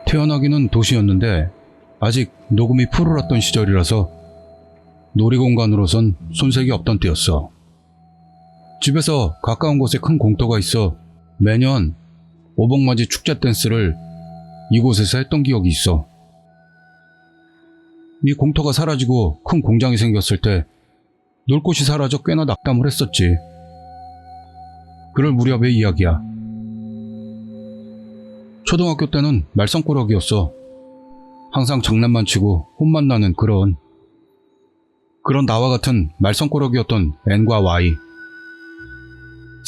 태어나기는 도시였는데 아직 녹음이 푸르렀던 시절이라서 놀이공간으로선 손색이 없던 때였어. 집에서 가까운 곳에 큰 공터가 있어 매년 오복맞이 축제 댄스를 이곳에서 했던 기억이 있어. 이 공터가 사라지고 큰 공장이 생겼을 때 놀 곳이 사라져 꽤나 낙담을 했었지. 그럴 무렵의 이야기야. 초등학교 때는 말썽꾸러기였어. 항상 장난만 치고 혼만 나는 그런 나와 같은 말썽꾸러기였던 N과 Y.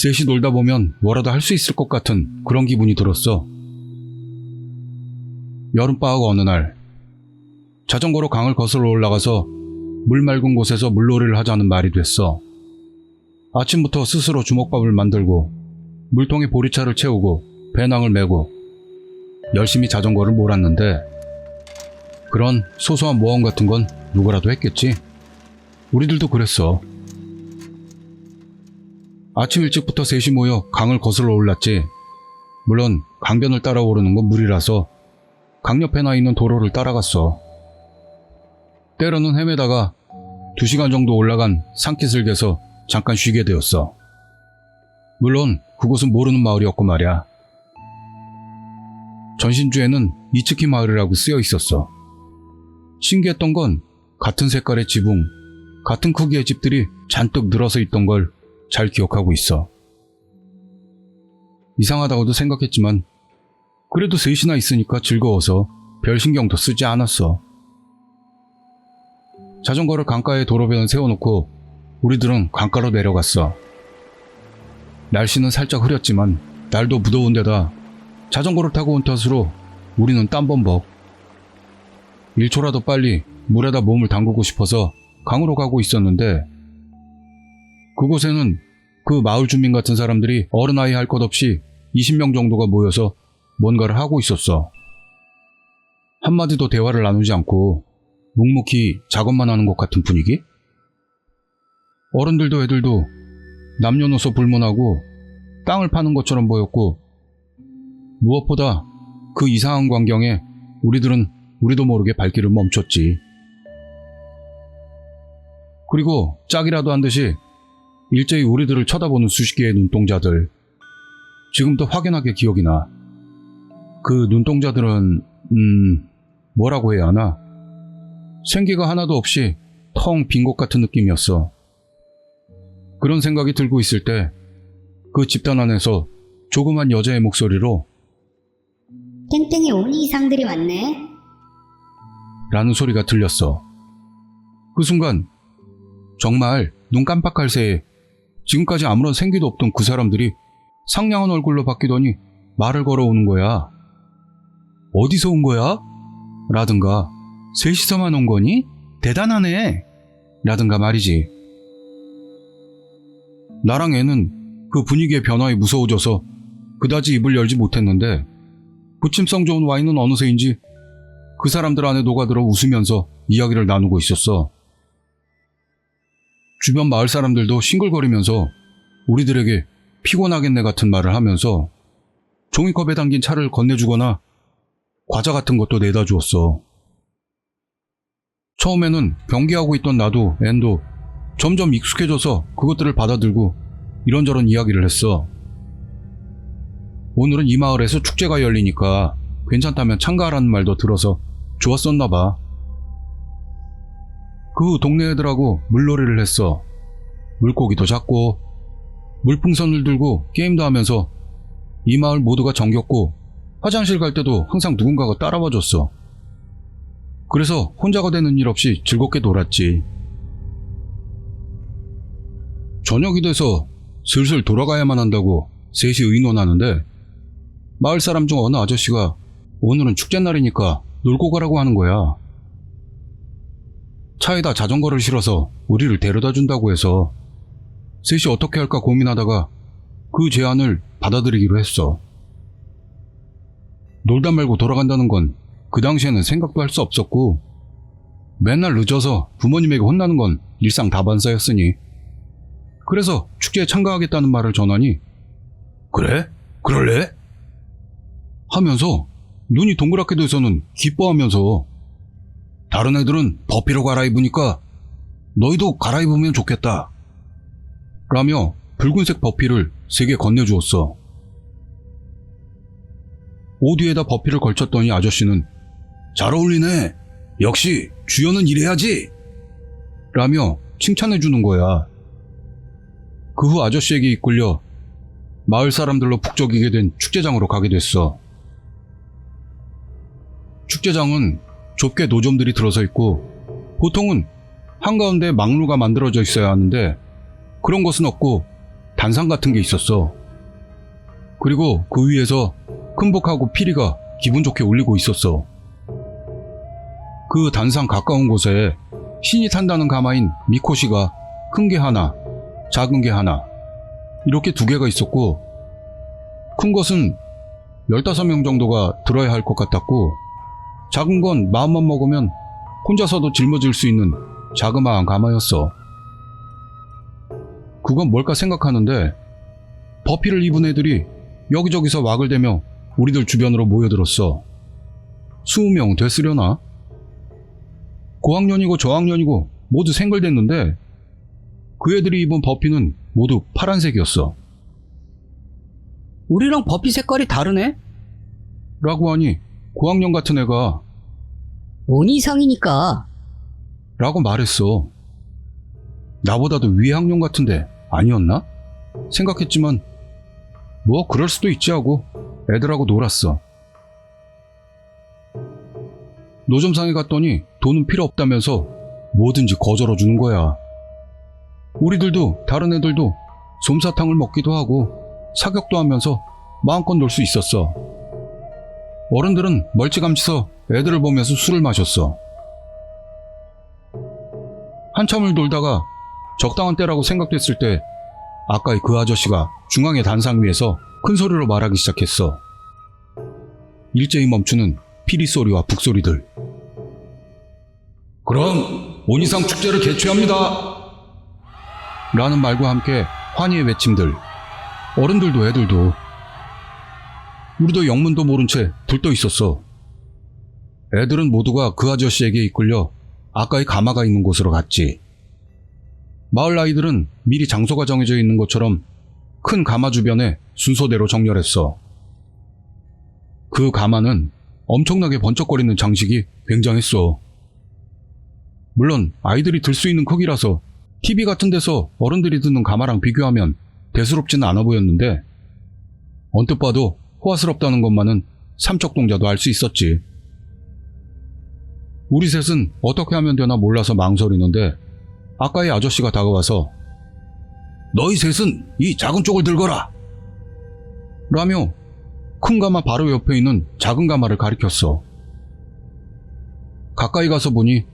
셋이 놀다 보면 뭐라도 할 수 있을 것 같은 그런 기분이 들었어. 여름방학 어느 날 자전거로 강을 거슬러 올라가서 물 맑은 곳에서 물놀이를 하자는 말이 됐어. 아침부터 스스로 주먹밥을 만들고 물통에 보리차를 채우고 배낭을 메고 열심히 자전거를 몰았는데 그런 소소한 모험 같은 건 누구라도 했겠지. 우리들도 그랬어. 아침 일찍부터 셋이 모여 강을 거슬러 올랐지. 물론 강변을 따라 오르는 건 무리라서 강 옆에 나 있는 도로를 따라갔어. 때로는 헤매다가 2시간 정도 올라간 산기슭에서 잠깐 쉬게 되었어. 물론 그곳은 모르는 마을이었고 말이야. 전신주에는 이츠키 마을이라고 쓰여 있었어. 신기했던 건 같은 색깔의 지붕, 같은 크기의 집들이 잔뜩 늘어서 있던 걸 잘 기억하고 있어. 이상하다고도 생각했지만 그래도 셋이나 있으니까 즐거워서 별 신경도 쓰지 않았어. 자전거를 강가에 도로변에 세워놓고 우리들은 강가로 내려갔어. 날씨는 살짝 흐렸지만 날도 무더운 데다 자전거를 타고 온 탓으로 우리는 땀범벅. 1초라도 빨리 물에다 몸을 담그고 싶어서 강으로 가고 있었는데 그곳에는 그 마을 주민 같은 사람들이 어른아이 할 것 없이 20명 정도가 모여서 뭔가를 하고 있었어. 한마디도 대화를 나누지 않고 묵묵히 작업만 하는 것 같은 분위기? 어른들도 애들도 남녀노소 불문하고 땅을 파는 것처럼 보였고 무엇보다 그 이상한 광경에 우리들은 우리도 모르게 발길을 멈췄지. 그리고 짝이라도 한 듯이 일제히 우리들을 쳐다보는 수십 개의 눈동자들. 지금도 확연하게 기억이 나. 그 눈동자들은 뭐라고 해야 하나? 생기가 하나도 없이 텅 빈 곳 같은 느낌이었어. 그런 생각이 들고 있을 때 그 집단 안에서 조그만 여자의 목소리로 땡땡이 오니 이상들이 왔네. 라는 소리가 들렸어. 그 순간 정말 눈 깜빡할 새에 지금까지 아무런 생기도 없던 그 사람들이 상냥한 얼굴로 바뀌더니 말을 걸어오는 거야. 어디서 온 거야? 라든가 셋이서만 온 거니? 대단하네. 라든가 말이지. 나랑 애는 그 분위기의 변화에 무서워져서 그다지 입을 열지 못했는데 부침성 좋은 와인은 어느새인지 그 사람들 안에 녹아들어 웃으면서 이야기를 나누고 있었어. 주변 마을 사람들도 싱글거리면서 우리들에게 피곤하겠네 같은 말을 하면서 종이컵에 담긴 차를 건네주거나 과자 같은 것도 내다 주었어. 처음에는 경계하고 있던 나도 앤도 점점 익숙해져서 그것들을 받아들고 이런저런 이야기를 했어. 오늘은 이 마을에서 축제가 열리니까 괜찮다면 참가하라는 말도 들어서 좋았었나 봐. 그 동네 애들하고 물놀이를 했어. 물고기도 잡고 물풍선을 들고 게임도 하면서 이 마을 모두가 정겹고 화장실 갈 때도 항상 누군가가 따라와 줬어. 그래서 혼자가 되는 일 없이 즐겁게 놀았지. 저녁이 돼서 슬슬 돌아가야만 한다고 셋이 의논하는데 마을 사람 중 어느 아저씨가 오늘은 축제날이니까 놀고 가라고 하는 거야. 차에다 자전거를 실어서 우리를 데려다 준다고 해서 셋이 어떻게 할까 고민하다가 그 제안을 받아들이기로 했어. 놀다 말고 돌아간다는 건 그 당시에는 생각도 할 수 없었고 맨날 늦어서 부모님에게 혼나는 건 일상 다반사였으니 그래서 축제에 참가하겠다는 말을 전하니 그래? 그럴래? 하면서 눈이 동그랗게 돼서는 기뻐하면서 다른 애들은 버피로 갈아입으니까 너희도 갈아입으면 좋겠다 라며 붉은색 버피를 3개 건네주었어. 옷 위에다 버피를 걸쳤더니 아저씨는 잘 어울리네. 역시 주연은 이래야지 라며 칭찬해주는 거야. 그 후 아저씨에게 이끌려 마을 사람들로 북적이게 된 축제장으로 가게 됐어. 축제장은 좁게 노점들이 들어서 있고 보통은 한가운데 막루가 만들어져 있어야 하는데 그런 것은 없고 단상 같은 게 있었어. 그리고 그 위에서 큰복하고 피리가 기분 좋게 울리고 있었어. 그 단상 가까운 곳에 신이 탄다는 가마인 미코시가 큰 게 하나, 작은 게 하나 이렇게 2개가 있었고 큰 것은 15명 정도가 들어야 할 것 같았고 작은 건 마음만 먹으면 혼자서도 짊어질 수 있는 자그마한 가마였어. 그건 뭘까 생각하는데 버피를 입은 애들이 여기저기서 왁을 대며 우리들 주변으로 모여들었어. 20명 됐으려나? 고학년이고 저학년이고 모두 생글댔는데 그 애들이 입은 버피는 모두 파란색이었어. 우리랑 버피 색깔이 다르네? 라고 하니 고학년 같은 애가 온 이상이니까. 라고 말했어. 나보다도 위에 학년 같은데 아니었나? 생각했지만 뭐 그럴 수도 있지 하고 애들하고 놀았어. 노점상에 갔더니 돈은 필요 없다면서 뭐든지 거절어 주는 거야. 우리들도 다른 애들도 솜사탕을 먹기도 하고 사격도 하면서 마음껏 놀 수 있었어. 어른들은 멀찌감치서 애들을 보면서 술을 마셨어. 한참을 놀다가 적당한 때라고 생각됐을 때 아까의 그 아저씨가 중앙의 단상 위에서 큰 소리로 말하기 시작했어. 일제히 멈추는 피리 소리와 북소리들. 그럼 온 이상 축제를 개최합니다 라는 말과 함께 환희의 외침들. 어른들도 애들도. 우리도 영문도 모른 채 들떠 있었어. 애들은 모두가 그 아저씨에게 이끌려 아까의 가마가 있는 곳으로 갔지. 마을 아이들은 미리 장소가 정해져 있는 것처럼 큰 가마 주변에 순서대로 정렬했어. 그 가마는 엄청나게 번쩍거리는 장식이 굉장했어. 물론 아이들이 들 수 있는 크기라서 TV 같은 데서 어른들이 드는 가마랑 비교하면 대수롭지는 않아 보였는데 언뜻 봐도 호화스럽다는 것만은 삼척동자도 알 수 있었지. 우리 셋은 어떻게 하면 되나 몰라서 망설이는데 아까의 아저씨가 다가와서 너희 셋은 이 작은 쪽을 들거라 라며 큰 가마 바로 옆에 있는 작은 가마를 가리켰어. 가까이 가서 보니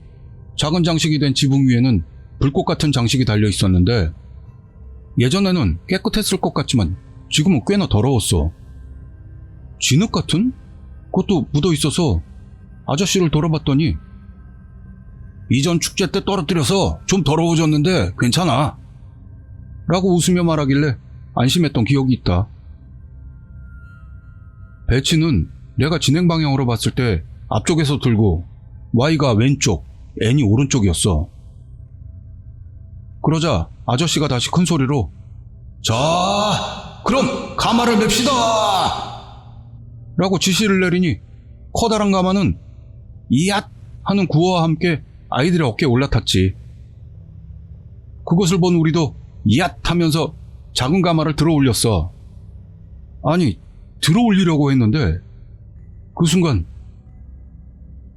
작은 장식이 된 지붕 위에는 불꽃 같은 장식이 달려 있었는데 예전에는 깨끗했을 것 같지만 지금은 꽤나 더러웠어. 진흙 같은? 그것도 묻어 있어서 아저씨를 돌아봤더니 이전 축제 때 떨어뜨려서 좀 더러워졌는데 괜찮아 라고 웃으며 말하길래 안심했던 기억이 있다. 배치는 내가 진행 방향으로 봤을 때 앞쪽에서 들고 Y가 왼쪽, N이 오른쪽이었어. 그러자 아저씨가 다시 큰 소리로 자, 그럼 가마를 맵시다 라고 지시를 내리니 커다란 가마는 이앗 하는 구호와 함께 아이들의 어깨에 올라탔지. 그것을 본 우리도 이앗 하면서 작은 가마를 들어 올렸어. 아니, 들어 올리려고 했는데 그 순간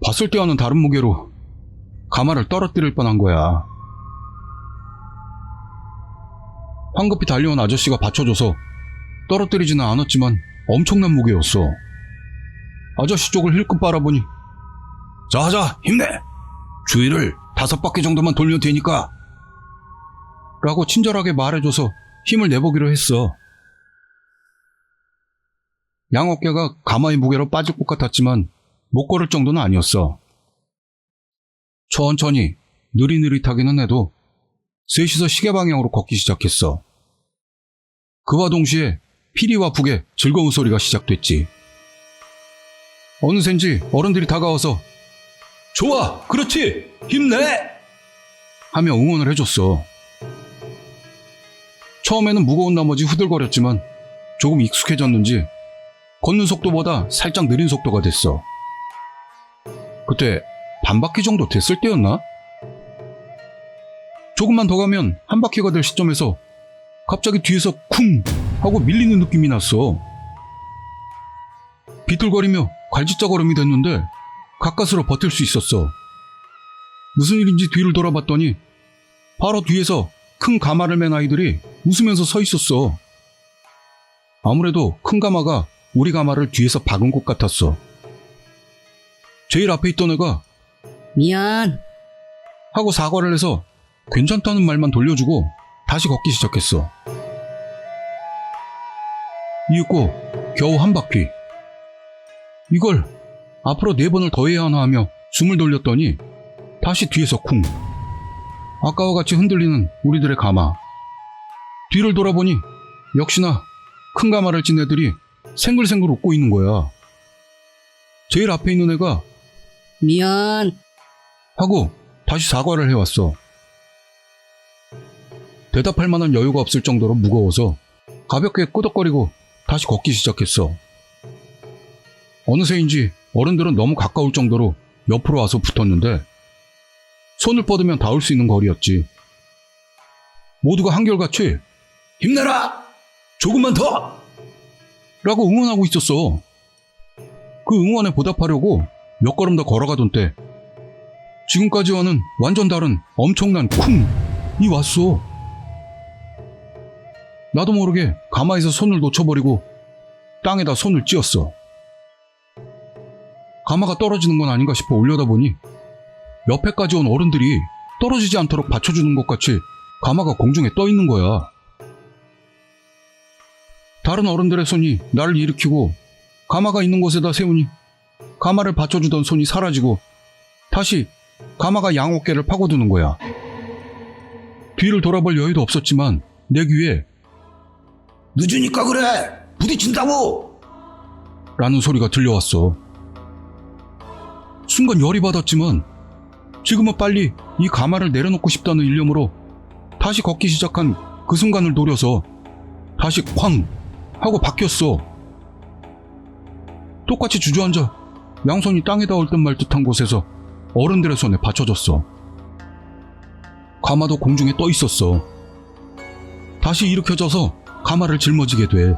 봤을 때와는 다른 무게로 가마를 떨어뜨릴 뻔한 거야. 황급히 달려온 아저씨가 받쳐줘서 떨어뜨리지는 않았지만 엄청난 무게였어. 아저씨 쪽을 힐끗 바라보니 자자 힘내! 주위를 5바퀴 정도만 돌면 되니까 라고 친절하게 말해줘서 힘을 내보기로 했어. 양 어깨가 가마의 무게로 빠질 것 같았지만 못 걸을 정도는 아니었어. 천천히 느릿느릿하기는 해도 셋이서 시계 방향으로 걷기 시작했어. 그와 동시에 피리와 북의 즐거운 소리가 시작됐지. 어느샌지 어른들이 다가와서 좋아, 그렇지, 힘내! 하며 응원을 해줬어. 처음에는 무거운 나머지 후들거렸지만 조금 익숙해졌는지 걷는 속도보다 살짝 느린 속도가 됐어. 그때 반 바퀴 정도 됐을 때였나? 조금만 더 가면 한 바퀴가 될 시점에서 갑자기 뒤에서 쿵 하고 밀리는 느낌이 났어. 비틀거리며 갈짓자걸음이 됐는데 가까스로 버틸 수 있었어. 무슨 일인지 뒤를 돌아봤더니 바로 뒤에서 큰 가마를 맨 아이들이 웃으면서 서 있었어. 아무래도 큰 가마가 우리 가마를 뒤에서 박은 것 같았어. 제일 앞에 있던 애가 미안. 하고 사과를 해서 괜찮다는 말만 돌려주고 다시 걷기 시작했어. 이윽고 겨우 한 바퀴. 이걸 앞으로 4번을 더 해야 하나 하며 숨을 돌렸더니 다시 뒤에서 쿵. 아까와 같이 흔들리는 우리들의 가마. 뒤를 돌아보니 역시나 큰 가마를 찐 애들이 생글생글 웃고 있는 거야. 제일 앞에 있는 애가 미안. 하고 다시 사과를 해왔어. 대답할 만한 여유가 없을 정도로 무거워서 가볍게 끄덕거리고 다시 걷기 시작했어. 어느새인지 어른들은 너무 가까울 정도로 옆으로 와서 붙었는데 손을 뻗으면 닿을 수 있는 거리였지. 모두가 한결같이 힘내라! 조금만 더! 라고 응원하고 있었어. 그 응원에 보답하려고 몇 걸음 더 걸어가던 때 지금까지와는 완전 다른 엄청난 쿵이 왔어. 나도 모르게 가마에서 손을 놓쳐버리고 땅에다 손을 찧었어. 가마가 떨어지는 건 아닌가 싶어 올려다보니 옆에까지 온 어른들이 떨어지지 않도록 받쳐주는 것 같이 가마가 공중에 떠 있는 거야. 다른 어른들의 손이 나를 일으키고 가마가 있는 곳에다 세우니 가마를 받쳐주던 손이 사라지고 다시 가마가 양어깨를 파고드는 거야. 뒤를 돌아볼 여유도 없었지만 내 귀에 늦으니까 그래! 부딪힌다고! 라는 소리가 들려왔어. 순간 열이 받았지만 지금은 빨리 이 가마를 내려놓고 싶다는 일념으로 다시 걷기 시작한 그 순간을 노려서 다시 쾅! 하고 바뀌었어. 똑같이 주저앉아 양손이 땅에 닿을 듯 말 듯한 곳에서 어른들의 손에 받쳐졌어. 가마도 공중에 떠 있었어. 다시 일으켜져서 가마를 짊어지게 돼.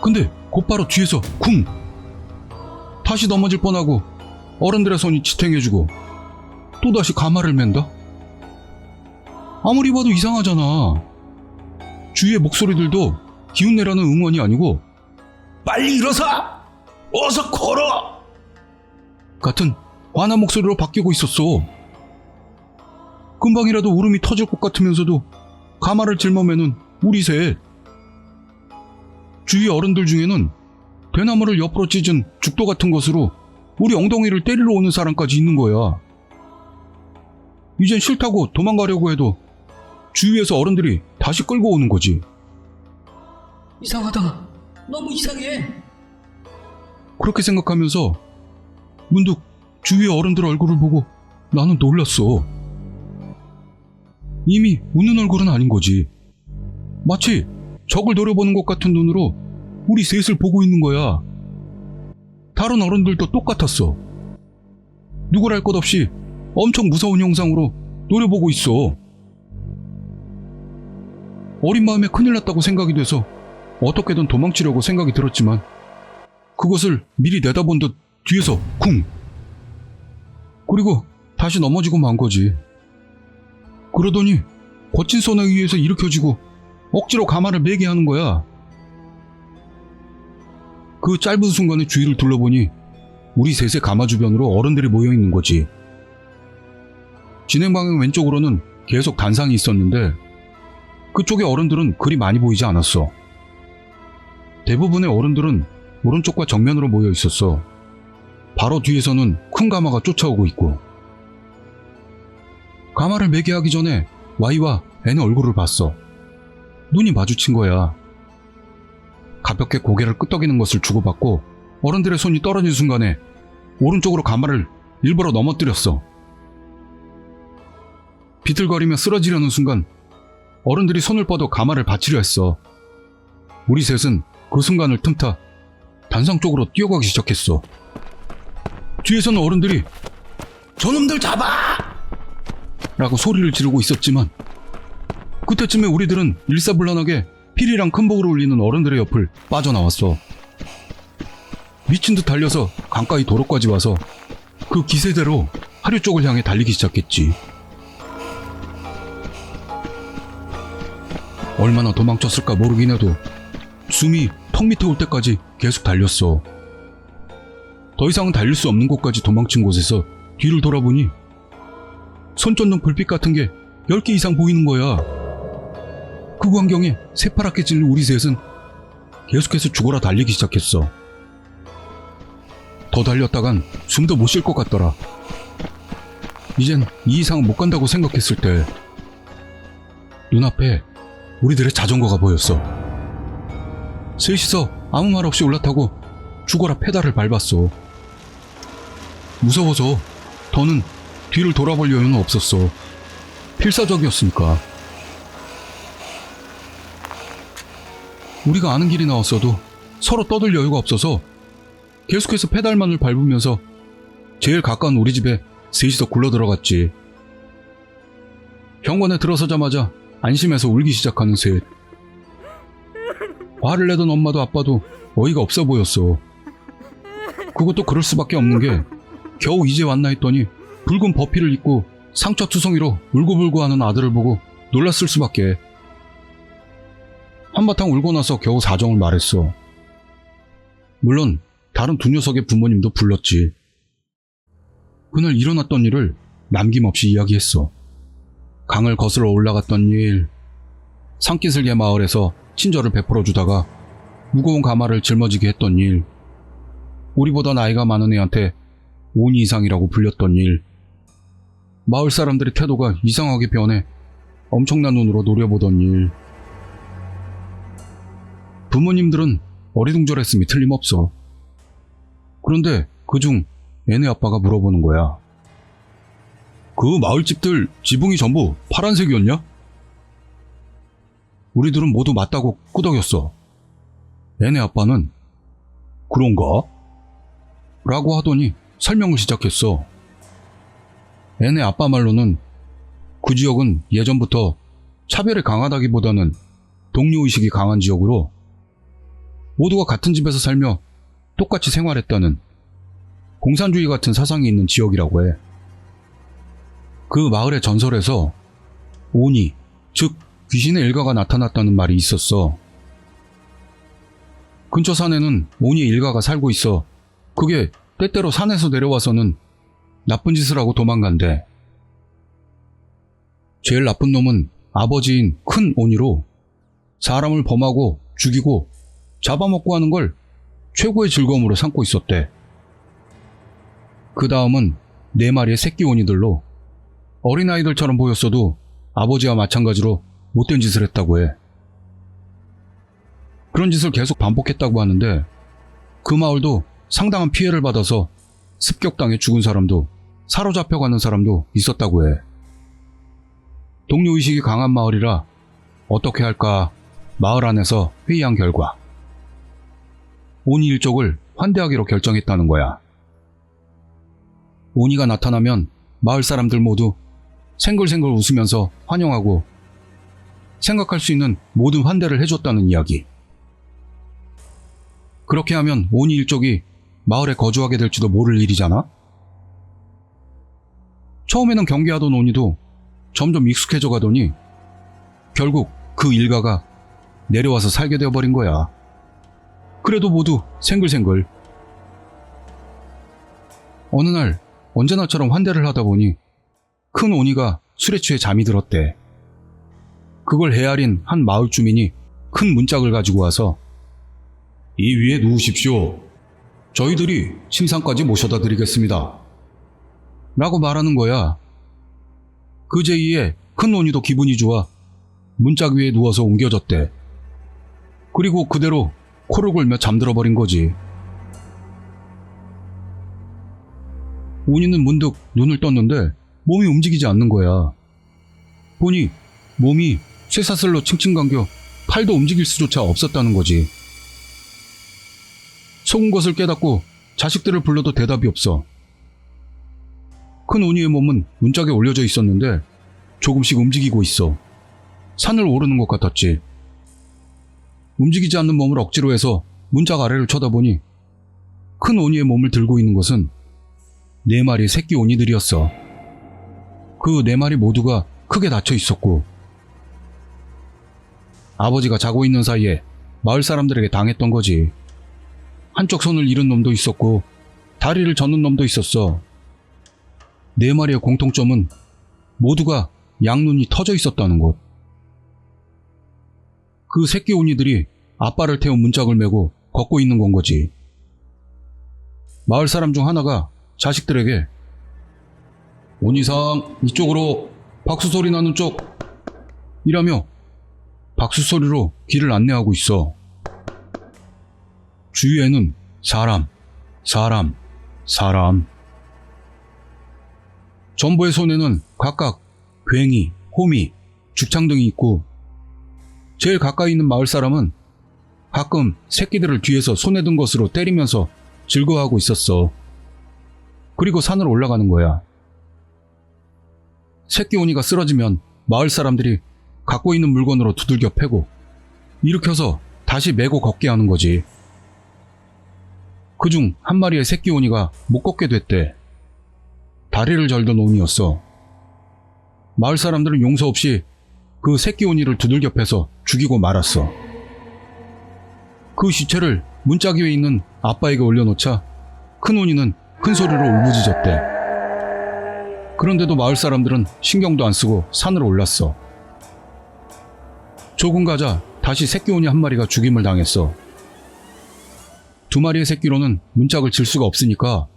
근데 곧바로 뒤에서 쿵! 다시 넘어질 뻔하고 어른들의 손이 지탱해주고 또다시 가마를 맨다? 아무리 봐도 이상하잖아. 주위의 목소리들도 기운내라는 응원이 아니고 빨리 일어서! 어서 걸어! 같은 화난 목소리로 바뀌고 있었어. 금방이라도 울음이 터질 것 같으면서도 가마를 짊어매는 우리 셋. 주위 어른들 중에는 대나무를 옆으로 찢은 죽도 같은 것으로 우리 엉덩이를 때리러 오는 사람까지 있는 거야. 이젠 싫다고 도망가려고 해도 주위에서 어른들이 다시 끌고 오는 거지. 이상하다. 너무 이상해. 그렇게 생각하면서 문득 주위의 어른들 얼굴을 보고 나는 놀랐어. 이미 웃는 얼굴은 아닌 거지. 마치 적을 노려보는 것 같은 눈으로 우리 셋을 보고 있는 거야. 다른 어른들도 똑같았어. 누굴 알 것 없이 엄청 무서운 형상으로 노려보고 있어. 어린 마음에 큰일 났다고 생각이 돼서 어떻게든 도망치려고 생각이 들었지만 그것을 미리 내다본 듯 뒤에서 쿵! 그리고 다시 넘어지고 만 거지. 그러더니 거친 손에 의해서 일으켜지고 억지로 가마를 매게 하는 거야. 그 짧은 순간에 주위를 둘러보니 우리 셋의 가마 주변으로 어른들이 모여있는 거지. 진행 방향 왼쪽으로는 계속 단상이 있었는데 그쪽의 어른들은 그리 많이 보이지 않았어. 대부분의 어른들은 오른쪽과 정면으로 모여 있었어. 바로 뒤에서는 큰 가마가 쫓아오고 있고. 가마를 매게 하기 전에 Y와 N의 얼굴을 봤어. 눈이 마주친 거야. 가볍게 고개를 끄덕이는 것을 주고받고 어른들의 손이 떨어진 순간에 오른쪽으로 가마를 일부러 넘어뜨렸어. 비틀거리며 쓰러지려는 순간 어른들이 손을 뻗어 가마를 받치려 했어. 우리 셋은 그 순간을 틈타 단상 쪽으로 뛰어가기 시작했어. 뒤에서는 어른들이 "저놈들 잡아!" 라고 소리를 지르고 있었지만 그때쯤에 우리들은 일사불란하게 필이랑 큰 복을 울리는 어른들의 옆을 빠져나왔어. 미친 듯 달려서 강가의 도로까지 와서 그 기세대로 하류 쪽을 향해 달리기 시작했지. 얼마나 도망쳤을까 모르긴 해도 숨이 턱 밑에 올 때까지 계속 달렸어. 더 이상은 달릴 수 없는 곳까지 도망친 곳에서 뒤를 돌아보니 손전등 불빛 같은 게 10개 이상 보이는 거야. 그 광경에 새파랗게 찔린 우리 셋은 계속해서 죽어라 달리기 시작했어. 더 달렸다간 숨도 못 쉴 것 같더라. 이젠 이 이상은 못 간다고 생각했을 때 눈앞에 우리들의 자전거가 보였어. 셋이서 아무 말 없이 올라타고 죽어라 페달을 밟았어. 무서워서 더는 뒤를 돌아볼 여유는 없었어. 필사적이었으니까. 우리가 아는 길이 나왔어도 서로 떠들 여유가 없어서 계속해서 페달만을 밟으면서 제일 가까운 우리 집에 셋이서 굴러 들어갔지. 현관에 들어서자마자 안심해서 울기 시작하는 셋. 화를 내던 엄마도 아빠도 어이가 없어 보였어. 그것도 그럴 수밖에 없는 게 겨우 이제 왔나 했더니 붉은 버피를 입고 상처투성이로 울고불고 하는 아들을 보고 놀랐을 수밖에. 한바탕 울고 나서 겨우 사정을 말했어. 물론 다른 두 녀석의 부모님도 불렀지. 그날 일어났던 일을 남김없이 이야기했어. 강을 거슬러 올라갔던 일, 산기슭의 마을에서 친절을 베풀어 주다가 무거운 가마를 짊어지게 했던 일, 우리보다 나이가 많은 애한테 오니 이상이라고 불렸던 일, 마을 사람들의 태도가 이상하게 변해 엄청난 눈으로 노려보던 일. 부모님들은 어리둥절했음이 틀림없어. 그런데 그중 애네 아빠가 물어보는 거야. 그 마을집들 지붕이 전부 파란색이었냐? 우리들은 모두 맞다고 끄덕였어. 애네 아빠는 그런가? 라고 하더니 설명을 시작했어. 애네 아빠 말로는 그 지역은 예전부터 차별이 강하다기보다는 동료의식이 강한 지역으로 모두가 같은 집에서 살며 똑같이 생활했다는 공산주의 같은 사상이 있는 지역이라고 해. 그 마을의 전설에서 오니, 즉 귀신의 일가가 나타났다는 말이 있었어. 근처 산에는 오니의 일가가 살고 있어 그게 때때로 산에서 내려와서는 나쁜 짓을 하고 도망간대. 제일 나쁜 놈은 아버지인 큰 오니로 사람을 범하고 죽이고 잡아먹고 하는 걸 최고의 즐거움으로 삼고 있었대. 그 다음은 4마리의 새끼 오니들로 어린아이들처럼 보였어도 아버지와 마찬가지로 못된 짓을 했다고 해. 그런 짓을 계속 반복했다고 하는데 그 마을도 상당한 피해를 받아서 습격당해 죽은 사람도 사로잡혀가는 사람도 있었다고 해. 동료의식이 강한 마을이라 어떻게 할까 마을 안에서 회의한 결과 오니 일족을 환대하기로 결정했다는 거야. 오니가 나타나면 마을 사람들 모두 생글생글 웃으면서 환영하고 생각할 수 있는 모든 환대를 해줬다는 이야기. 그렇게 하면 오니 일족이 마을에 거주하게 될지도 모를 일이잖아? 처음에는 경계하던 오니도 점점 익숙해져 가더니 결국 그 일가가 내려와서 살게 되어버린 거야. 그래도 모두 생글생글. 어느 날 언제나처럼 환대를 하다 보니 큰 오니가 술에 취해 잠이 들었대. 그걸 헤아린 한 마을 주민이 큰 문짝을 가지고 와서 이 위에 누우십시오. 저희들이 침상까지 모셔다 드리겠습니다. 라고 말하는 거야. 그 제의에 큰 오니도 기분이 좋아 문짝 위에 누워서 옮겨졌대. 그리고 그대로 코를 골며 잠들어버린 거지. 온이는 문득 눈을 떴는데 몸이 움직이지 않는 거야. 보니 몸이 쇠사슬로 칭칭 감겨 팔도 움직일 수조차 없었다는 거지. 속은 것을 깨닫고 자식들을 불러도 대답이 없어. 큰 온이의 몸은 문짝에 올려져 있었는데 조금씩 움직이고 있어. 산을 오르는 것 같았지. 움직이지 않는 몸을 억지로 해서 문짝 아래를 쳐다보니 큰 오니의 몸을 들고 있는 것은 4마리 새끼 오니들이었어. 그 4마리 모두가 크게 다쳐 있었고, 아버지가 자고 있는 사이에 마을 사람들에게 당했던 거지. 한쪽 손을 잃은 놈도 있었고 다리를 젓는 놈도 있었어. 4마리의 공통점은 모두가 양눈이 터져 있었다는 것. 그 새끼 오니들이 아빠를 태운 문짝을 메고 걷고 있는 건 거지. 마을 사람 중 하나가 자식들에게 오니상 이쪽으로 박수 소리 나는 쪽 이라며 박수 소리로 길을 안내하고 있어. 주위에는 사람. 전부의 손에는 각각 괭이, 호미, 죽창 등이 있고 제일 가까이 있는 마을 사람은 가끔 새끼들을 뒤에서 손에 든 것으로 때리면서 즐거워하고 있었어. 그리고 산을 올라가는 거야. 새끼 오니가 쓰러지면 마을 사람들이 갖고 있는 물건으로 두들겨 패고 일으켜서 다시 메고 걷게 하는 거지. 그중 한 마리의 새끼 오니가 못 걷게 됐대. 다리를 절던 오니였어. 마을 사람들은 용서 없이 그 새끼 오니를 두들겨 패서 죽이고 말았어. 그 시체를 문짝 위에 있는 아빠에게 올려놓자 큰 오니는 큰 소리로 울부짖었대. 그런데도 마을 사람들은 신경도 안 쓰고 산으로 올랐어. 조금 가자 다시 새끼 오니 한 마리가 죽임을 당했어. 2마리의 새끼로는 문짝을 질 수가 없으니까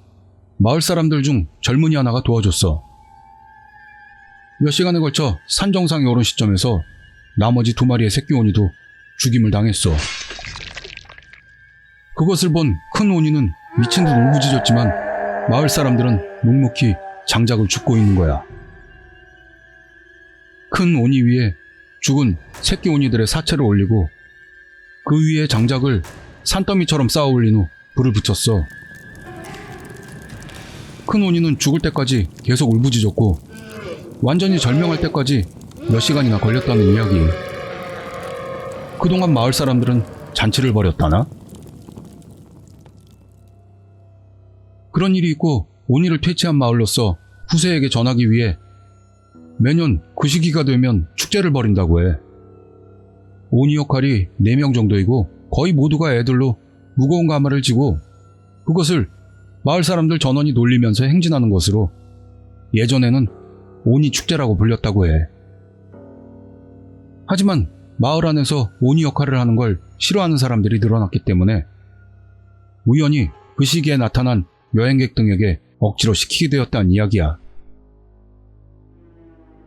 마을 사람들 중 젊은이 하나가 도와줬어. 몇 시간에 걸쳐 산 정상에 오른 시점에서 나머지 2마리의 새끼 오니도 죽임을 당했어. 그것을 본 큰 오니는 미친 듯 울부짖었지만 마을 사람들은 묵묵히 장작을 줍고 있는 거야. 큰 오니 위에 죽은 새끼 오니들의 사체를 올리고 그 위에 장작을 산더미처럼 쌓아 올린 후 불을 붙였어. 큰 오니는 죽을 때까지 계속 울부짖었고 완전히 절명할 때까지 몇 시간이나 걸렸다는 이야기. 그동안 마을 사람들은 잔치를 벌였다나? 그런 일이 있고 오니를 퇴치한 마을로서 후세에게 전하기 위해 매년 그 시기가 되면 축제를 벌인다고 해. 오니 역할이 4명 정도이고 거의 모두가 애들로 무거운 가마를 지고 그것을 마을 사람들 전원이 놀리면서 행진하는 것으로 예전에는 오니 축제라고 불렸다고 해. 하지만 마을 안에서 오니 역할을 하는 걸 싫어하는 사람들이 늘어났기 때문에 우연히 그 시기에 나타난 여행객 등에게 억지로 시키게 되었다는 이야기야.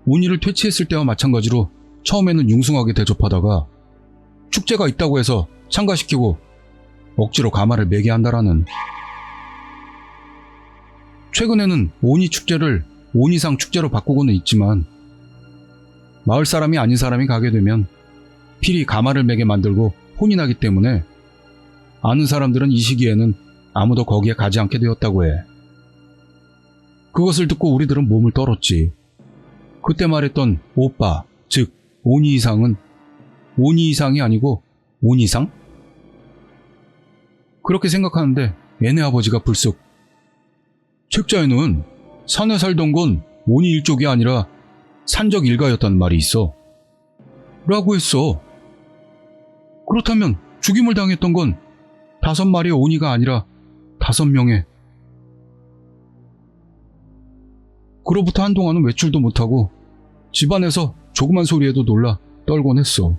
오니를 퇴치했을 때와 마찬가지로 처음에는 융숭하게 대접하다가 축제가 있다고 해서 참가시키고 억지로 가마를 매게 한다라는. 최근에는 오니 축제를 오니상 축제로 바꾸고는 있지만 마을 사람이 아닌 사람이 가게 되면 필히 가마를 매게 만들고 혼이 나기 때문에 아는 사람들은 이 시기에는 아무도 거기에 가지 않게 되었다고 해. 그것을 듣고 우리들은 몸을 떨었지. 그때 말했던 오빠, 즉 오니 이상은 오니 이상이 아니고 오니상? 그렇게 생각하는데 얘네 아버지가 불쑥 책자에는 산에 살던 건 오니 일족이 아니라 산적 일가였다는 말이 있어 라고 했어. 그렇다면 죽임을 당했던 건 5마리의 오니가 아니라 5명의. 그로부터 한동안은 외출도 못하고 집안에서 조그만 소리에도 놀라 떨곤 했어.